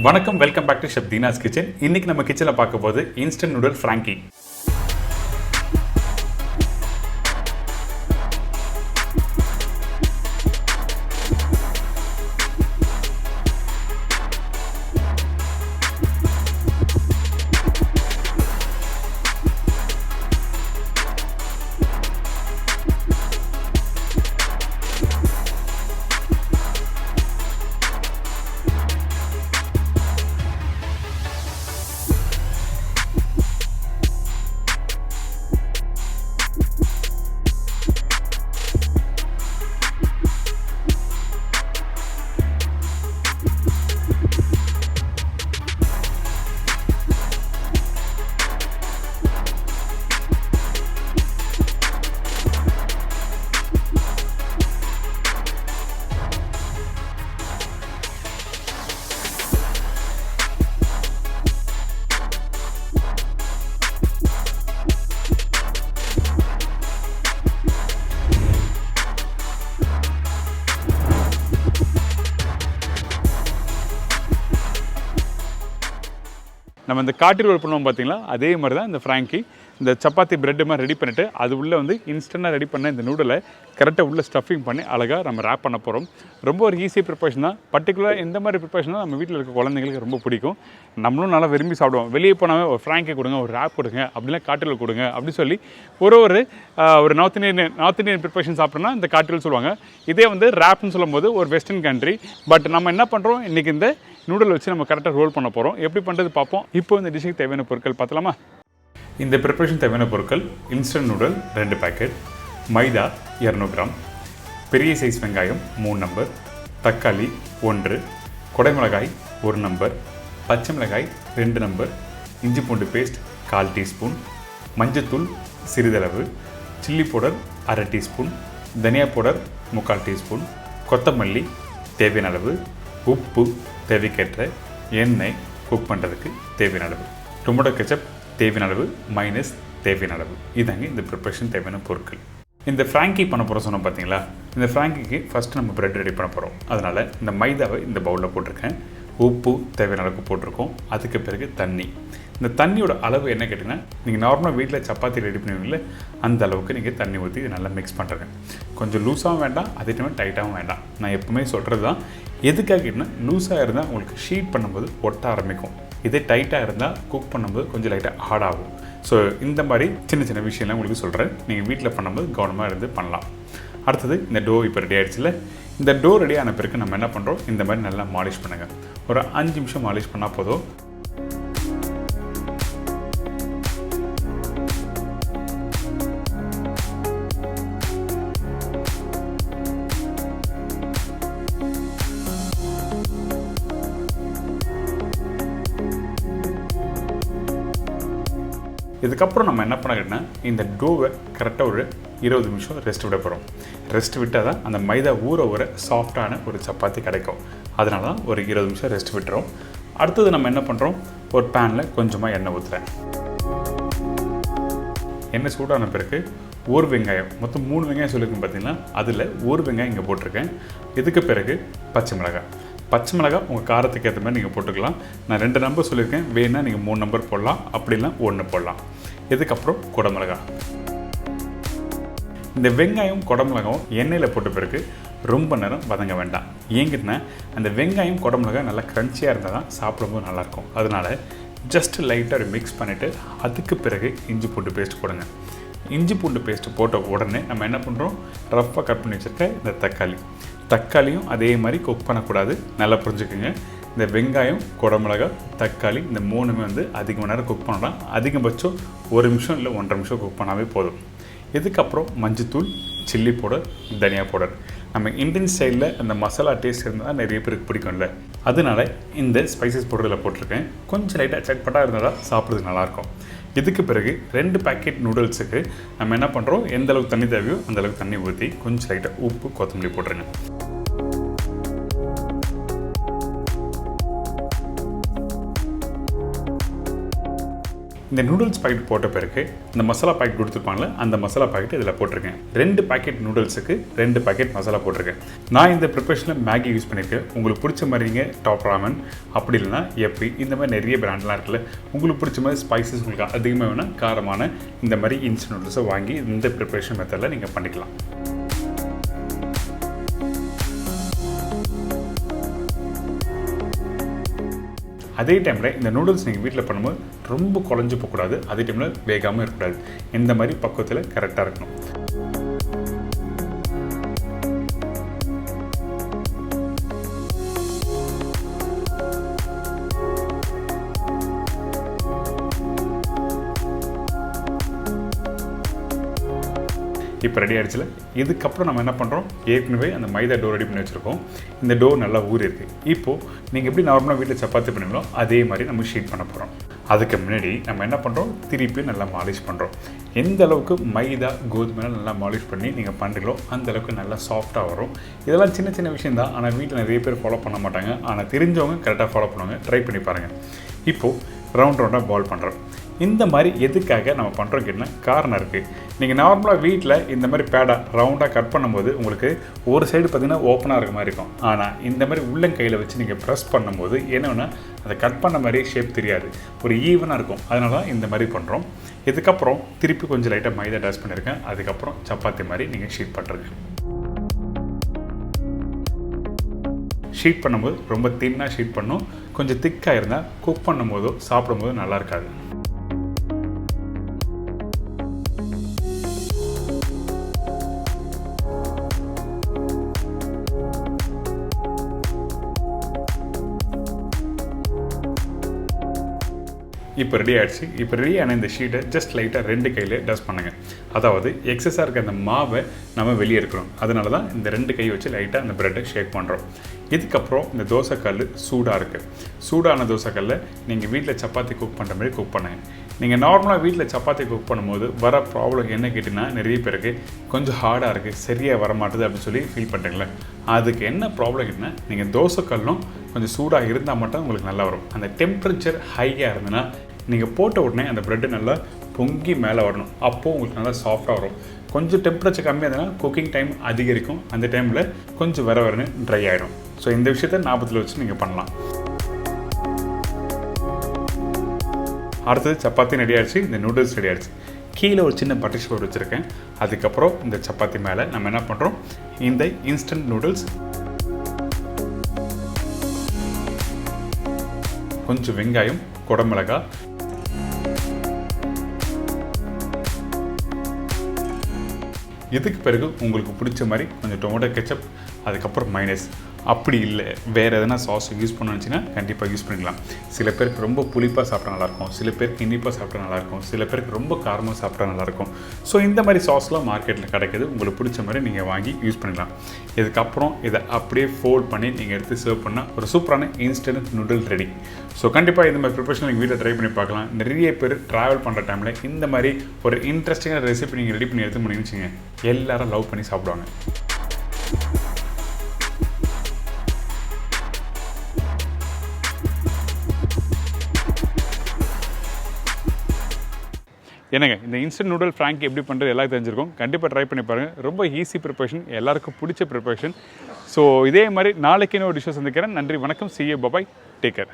வணக்கம், welcome back to chef Deena's kitchen. இன்னைக்கு நம்ம கிச்சனில் பார்க்க போது இன்ஸ்டன்ட் நூடுல் ஃப்ராங்கி. நம்ம இந்த காட்டி ரோல் பண்ணுவோம் பார்த்தீங்களா, அதே மாதிரி தான் இந்த ஃப்ராங்கி. இந்த சப்பாத்தி பிரெட்டு மாதிரி ரெடி பண்ணிவிட்டு அது உள்ளே வந்து இன்ஸ்டண்ட்டாக ரெடி பண்ண இந்த நூடலை கரெக்டாக உள்ளே ஸ்டஃபிங் பண்ணி அழகாக நம்ம ரேப் பண்ண போகிறோம். ரொம்ப ஒரு ஈஸி ப்ரிப்பரேஷன் தான். பர்டிகுலராக எந்த மாதிரி ப்ரிப்பரேஷன் தான் நம்ம வீட்டில் இருக்க குழந்தைங்களுக்கு ரொம்ப பிடிக்கும். நம்மளும் நல்லா விரும்பி சாப்பிடுவோம். வெளியே போனாவே ஒரு ஃப்ராங்கி கொடுங்க, ஒரு ரேப் கொடுங்க, அப்படிலாம் காட்டி ரோல் கொடுங்க அப்படி சொல்லி ஒரு நார்த் இந்தியன் ப்ரிப்பரேஷன் சாப்பிட்றோன்னா இந்த காட்டி ரோல் சொல்லுவாங்க. இதே வந்து ரேப்னு சொல்லும்போது ஒரு வெஸ்டர்ன் கண்ட்ரி. பட் நம்ம என்ன பண்ணுறோம், இன்றைக்கி இந்த நூடல் வச்சு நம்ம கரெக்டாக ரோல் பண்ண போகிறோம். எப்படி பண்ணுறது பார்ப்போம். இப்போ இந்த டிஷ்ஷுக்கு தேவையான பொருட்கள் பார்த்தலாமா? இந்த ப்ரிப்பரேஷன் தேவையான பொருட்கள்: இன்ஸ்டன்ட் நூடல் 2 பேக்கெட், மைதா 200 கிராம், பெரிய சைஸ் வெங்காயம் 3 நம்பர், தக்காளி 1, குடைமிளகாய் 1 நம்பர், பச்சை மிளகாய் 2 நம்பர், இஞ்சி பூண்டு பேஸ்ட் 1/4 டீஸ்பூன், மஞ்சத்தூள் சிறிதளவு, சில்லி பவுடர் 1/2 டீஸ்பூன், தனியா பவுடர் 3/4 டீஸ்பூன், கொத்தமல்லி தேவையான அளவு, உப்பு தேவைக்கேற்ற, எண்ணெய் குக் பண்ணுறதுக்கு தேவையான அளவு, டொமேட்டோ கெச்சப் தேவையான அளவு, மைனஸ் தேவையான அளவு. இதாங்க இந்த ப்ரிப்பரேஷன் தேவையான பொருட்கள். இந்த ஃப்ராங்கி பண்ண போகிற சொன்னோம் பார்த்தீங்களா, இந்த ஃப்ராங்கிக்கு ஃபஸ்ட்டு நம்ம ப்ரெட் ரெடி பண்ண போகிறோம். அதனால் இந்த மைதாவை இந்த பவுலில் போட்டிருக்கேன். உப்பு தேவையான அளவுக்கு போட்டிருக்கோம். அதுக்கு பிறகு தண்ணி. இந்த தண்ணியோட அளவு என்ன கேட்டிங்கன்னா, நீங்கள் நார்மலாக வீட்டில் சப்பாத்தி ரெடி பண்ணுவீங்களே அந்த அளவுக்கு நீங்கள் தண்ணி ஊற்றி இது நல்லா மிக்ஸ் பண்ணுறேங்க. கொஞ்சம் லூஸாகவும் வேண்டாம், அதே டைம் டைட்டாகவும் வேண்டாம். நான் எப்பவுமே சொல்கிறது தான். எதுக்காக கேட்டிங்கன்னா, லூஸாக இருந்தால் உங்களுக்கு ஷீட் பண்ணும்போது ஒட்ட ஆரம்பிக்கும். இதே டைட்டாக இருந்தால் குக் பண்ணும்போது கொஞ்சம் லைட்டாக ஹார்ட் ஆகும். ஸோ இந்த மாதிரி சின்ன சின்ன விஷயம்லாம் உங்களுக்கு சொல்கிறேன். நீங்கள் வீட்டில் பண்ணும்போது கவனமாக இருந்து பண்ணலாம். அடுத்தது இந்த டோ இப்போ ரெடி ஆகிடுச்சுல. இந்த டோ ரெடி ஆன பிறகு நம்ம என்ன பண்ணுறோம், இந்த மாதிரி நல்லா மாலிஷ் பண்ணுங்கள். ஒரு 5 நிமிஷம் மாலிஷ் பண்ணால் போதும். இதுக்கப்புறம் நம்ம என்ன பண்ணிக்கிட்டோன்னா, இந்த டோவை கரெக்டாக ஒரு 20 நிமிஷம் ரெஸ்ட் விட போகிறோம். ரெஸ்ட் விட்டால் தான் அந்த மைதா ஊற சாஃப்டான ஒரு சப்பாத்தி கிடைக்கும். அதனால தான் ஒரு 20 நிமிஷம் ரெஸ்ட் விட்டுறோம். அடுத்தது நம்ம என்ன பண்ணுறோம், ஒரு பேனில் கொஞ்சமாக எண்ணெய் ஊற்றுறேன். எண்ணெய் சூடான பிறகு ஒரு வெங்காயம், மொத்தம் 3 வெங்காயம் சொல்லியிருக்கேன் பார்த்தீங்கன்னா, அதில் ஒரு வெங்காயம் இங்கே போட்டிருக்கேன். இதுக்கு பிறகு பச்சை மிளகாய் உங்கள் காரத்துக்கு ஏற்ற மாதிரி நீங்கள் போட்டுக்கலாம். நான் 2 நம்பர் சொல்லியிருக்கேன், வேணா நீங்கள் 3 நம்பர் போடலாம், அப்படிலாம் 1 போடலாம். இதுக்கப்புறம் குடைமிளகாய். இந்த வெங்காயம் குடைமிளகாயும் எண்ணெயில் போட்ட பிறகு ரொம்ப நேரம் வதங்க வேண்டாம். ஏங்கிட்டனா அந்த வெங்காயம் குடைமிளகாய் நல்லா க்ரன்ச்சியாக இருந்தால் தான் சாப்பிடும்போது நல்லாயிருக்கும். அதனால் ஜஸ்ட் லைட்டாக மிக்ஸ் பண்ணிவிட்டு அதுக்கு பிறகு இஞ்சி பூண்டு பேஸ்ட் போடுங்க. இஞ்சி பூண்டு பேஸ்ட்டு போட்ட உடனே நம்ம என்ன பண்ணுறோம், ரஃப்பாக கட் பண்ணி வச்சுருக்க இந்த தக்காளியும் அதே மாதிரி குக் பண்ணக்கூடாது. நல்லா புரிஞ்சுக்குங்க. இந்த வெங்காயம், குடைமிளகாய், தக்காளி இந்த 3மே வந்து அதிக மணி நேரம் குக் பண்ணலாம். அதிகபட்சம் 1 நிமிஷம் இல்லை 1.5 நிமிஷம் குக் பண்ணாவே போதும். இதுக்கப்புறம் மஞ்சத்தூள், சில்லி பவுடர், தனியா பவுடர். நம்ம இந்தியன் ஸ்டைலில் அந்த மசாலா டேஸ்ட் இருந்தால் நிறைய பேருக்கு பிடிக்கும்ல, அதனால இந்த ஸ்பைசஸ் பவுடரில் போட்டிருக்கேன். கொஞ்சம் லைட்டாக சட்பட்டாக இருந்தால் தான் சாப்பிட்றதுக்கு நல்லாயிருக்கும். இதுக்கு பிறகு 2 பேக்கெட் நூடுல்ஸுக்கு நம்ம என்ன பண்ணுறோம், எந்த அளவுக்கு தண்ணி தேவையோ அந்தளவுக்கு தண்ணி ஊற்றி கொஞ்சம் லைட்டாக உப்பு, கொத்தமல்லி போட்டுருங்க. இந்த நூடுல்ஸ் பாக்கெட் போட்ட பிறகு இந்த மசாலா பாக்கெட் கொடுத்துருப்பாங்களே அந்த மசாலா பாக்கெட் இதில் போட்டிருக்கேன். 2 பாக்கெட் நூடுல்ஸுக்கு 2 பாக்கெட் மசாலா போட்டிருக்கேன். நான் இந்த ப்ரிப்பரேஷனில் மேகி யூஸ் பண்ணியிருக்கேன். உங்களுக்கு பிடிச்ச மாதிரிங்க டாப் ராமன், அப்படி இல்லைனா எப்பி, இந்த மாதிரி நிறைய பிராண்ட்லாம் இருக்குல்ல, உங்களுக்கு பிடிச்ச மாதிரி ஸ்பைசஸ் உங்களுக்கு அதிகமாக வேணால் காரமான இந்த மாதிரி இன்ஸ்டன்ட் நூடுல்ஸை வாங்கி இந்த ப்ரிப்பரேஷன் மெத்தடில் நீங்கள் பண்ணிக்கலாம். அதே டைமில் இந்த நூடுல்ஸ் நீங்கள் வீட்டில் பண்ணும்போது ரொம்ப குழஞ்சி போகக்கூடாது, அதே டைமில் வேகாமல் இருக்கக்கூடாது. இந்த மாதிரி பக்குவத்தில் கரெக்டாக இருக்கணும். இப்போ ரெடி ஆகிடுச்சுல. இதுக்கப்புறம் நம்ம என்ன பண்ணுறோம், ஏற்கனவே அந்த மைதா டோ ரெடி பண்ணி வச்சுருக்கோம். இந்த டோ நல்லா ஊறி இருக்குது. இப்போது நீங்கள் எப்படி நார்மலாக வீட்டில் சப்பாத்தி பண்ணுங்களோ அதே மாதிரி நம்ம ஷீட் பண்ண போகிறோம். அதுக்கு முன்னாடி நம்ம என்ன பண்ணுறோம், திருப்பி நல்லா மாலிஷ் பண்ணுறோம். எந்த அளவுக்கு மைதா கோதுமை நல்லா மாலிஷ் பண்ணி நீங்கள் பண்ணுறீங்களோ அந்த அளவுக்கு நல்லா சாஃப்டாக வரும். இதெல்லாம் சின்ன சின்ன விஷயம் தான், ஆனால் வீட்டில் நிறைய பேர் ஃபாலோ பண்ண மாட்டாங்க. ஆனால் தெரிஞ்சவங்க கரெக்டாக ஃபாலோ பண்ணுவாங்க. ட்ரை பண்ணி பாருங்கள். இப்போது ரவுண்டாக பால் பண்ணுறோம். இந்த மாதிரி எதுக்காக நம்ம பண்ணுறோம் கேட்டால் காரணம் இருக்குது. நீங்கள் நார்மலாக வீட்டில் இந்த மாதிரி பேடாக ரவுண்டாக கட் பண்ணும்போது உங்களுக்கு ஒரு சைடு பார்த்திங்கன்னா ஓப்பனாக இருக்க மாதிரி இருக்கும். ஆனால் இந்த மாதிரி உள்ளங்கையில் வச்சு நீங்கள் ப்ரெஸ் பண்ணும்போது என்னென்னா அதை கட் பண்ண மாதிரியே ஷேப் தெரியாது, ஒரு ஈவனாக இருக்கும். அதனால தான் இந்த மாதிரி பண்ணுறோம். இதுக்கப்புறம் திருப்பி கொஞ்சம் லைட்டாக மைதா டஸ்ட் பண்ணியிருக்கேன். அதுக்கப்புறம் சப்பாத்தி மாதிரி நீங்கள் ஷீட் பண்ணுறீங்க. ஷீட் பண்ணும்போது ரொம்ப தின்னாக ஷீட் பண்ணும். கொஞ்சம் திக்காக இருந்தால் குக் பண்ணும்போதோ சாப்பிடும்போதோ நல்லா இருக்காது. இப்போ ரெடி ஆகிடுச்சு. இப்போ ரெடியான இந்த ஷீட்டை ஜஸ்ட் லைட்டாக 2 கையில் டஸ்ட் பண்ணுங்கள். அதாவது எக்ஸஸாக இருக்க அந்த மாவை நம்ம வெளியே எடுக்கிறோம். அதனால தான் இந்த 2 கை வச்சு லைட்டாக அந்த ப்ரெட்டை ஷேக் பண்ணுறோம். இதுக்கப்புறம் இந்த தோசைக்கல் சூடாக இருக்குது. சூடான தோசைக்கல்லை நீங்கள் வீட்டில் சப்பாத்தி குக் பண்ணுற மாதிரி குக் பண்ணுங்கள். நீங்கள் நார்மலாக வீட்டில் சப்பாத்தி குக் பண்ணும்போது வர ப்ராப்ளம் என்ன கேட்டிங்கன்னா, நிறைய பேருக்கு கொஞ்சம் ஹார்டாக இருக்குது, சரியாக வரமாட்டுது அப்படின்னு சொல்லி ஃபீல் பண்ணுறீங்களே. அதுக்கு என்ன ப்ராப்ளம் கேட்டிங்கன்னா, நீங்கள் தோசைக்கல்லும் கொஞ்சம் சூடாக இருந்தால் மட்டும் உங்களுக்கு நல்லா வரும். அந்த டெம்பரேச்சர் ஹையாக இருந்ததுன்னா நீங்கள் போட்ட உடனே அந்த ப்ரெட்டு நல்லா பொங்கி மேலே வரணும். அப்போது உங்களுக்கு நல்லா சாஃப்டாக வரும். கொஞ்சம் டெம்பரேச்சர் கம்மியாக இருந்ததுன்னா குக்கிங் டைம் அதிகரிக்கும். அந்த டைமில் கொஞ்சம் வரன்னு ட்ரை ஆகிடும். ஸோ இந்த விஷயத்தை ஞாபகத்தில் வச்சு நீங்கள் பண்ணலாம். அடுத்தது சப்பாத்தி ரெடி ஆகிடுச்சு. இந்த நூடுல்ஸ் ரெடி ஆகிடுச்சு. கீழே ஒரு சின்ன பட்டர் ஷோர் வச்சுருக்கேன். அதுக்கப்புறம் இந்த சப்பாத்தி மேலே நம்ம என்ன பண்ணுறோம், இந்த இன்ஸ்டன்ட் நூடுல்ஸ், கொஞ்சம் வெங்காயம், குடமிளகாய், இதுக்கு பிறகு உங்களுக்கு பிடிச்ச மாதிரி கொஞ்சம் டொமேட்டோ கெச்சப், அதுக்கப்புறம் மைனஸ். அப்படி இல்லை வேறு எதனா சாஸ் யூஸ் பண்ணணுச்சுன்னா கண்டிப்பாக யூஸ் பண்ணிக்கலாம். சில பேருக்கு ரொம்ப புளிப்பாக சாப்பிட்டா நல்லாயிருக்கும், சில பேருக்கு இனிப்பாக சாப்பிட்டா நல்லாயிருக்கும், சில பேருக்கு ரொம்ப காரமாக சாப்பிட்டா நல்லாயிருக்கும். ஸோ இந்த மாதிரி சாஸ்லாம் மார்க்கெட்டில் கிடைக்கிது. உங்களுக்கு பிடிச்ச மாதிரி நீங்கள் வாங்கி யூஸ் பண்ணிக்கலாம். இதுக்கப்புறம் இதை அப்படியே ஃபோல்ட் பண்ணி நீங்கள் எடுத்து சர்வ் பண்ணால் ஒரு சூப்பரான இன்ஸ்டன்ட் நூடுல் ரெடி. ஸோ கண்டிப்பாக இந்த மாதிரி ப்ரிப்பரேஷன் நீங்கள் வீட்டில் ட்ரை பண்ணி பார்க்கலாம். நிறைய பேர் ட்ராவல் பண்ணுற டைமில் இந்த மாதிரி ஒரு இன்ட்ரெஸ்டிங்கான ரெசிபி நீங்கள் ரெடி பண்ணி எடுத்து முடிச்சுங்க, எல்லாரும் லவ் பண்ணி சாப்பிடுவாங்க. என்னங்க இந்த இன்ஸ்டன்ட் நூடுல் ஃப்ராங்கி எப்படி பண்ணுறது எல்லாம் தெரிஞ்சிருக்கும். கண்டிப்பாக ட்ரை பண்ணி பாருங்கள். ரொம்ப ஈஸி ப்ரிப்பரேஷன், எல்லாருக்கும் பிடிச்ச ப்ரிப்பரேஷன். ஸோ இதே மாதிரி நாளைக்கு இன்னொரு டிஷ்ஷை சந்திக்கிறேன். நன்றி, வணக்கம், see you, bye bye, take care.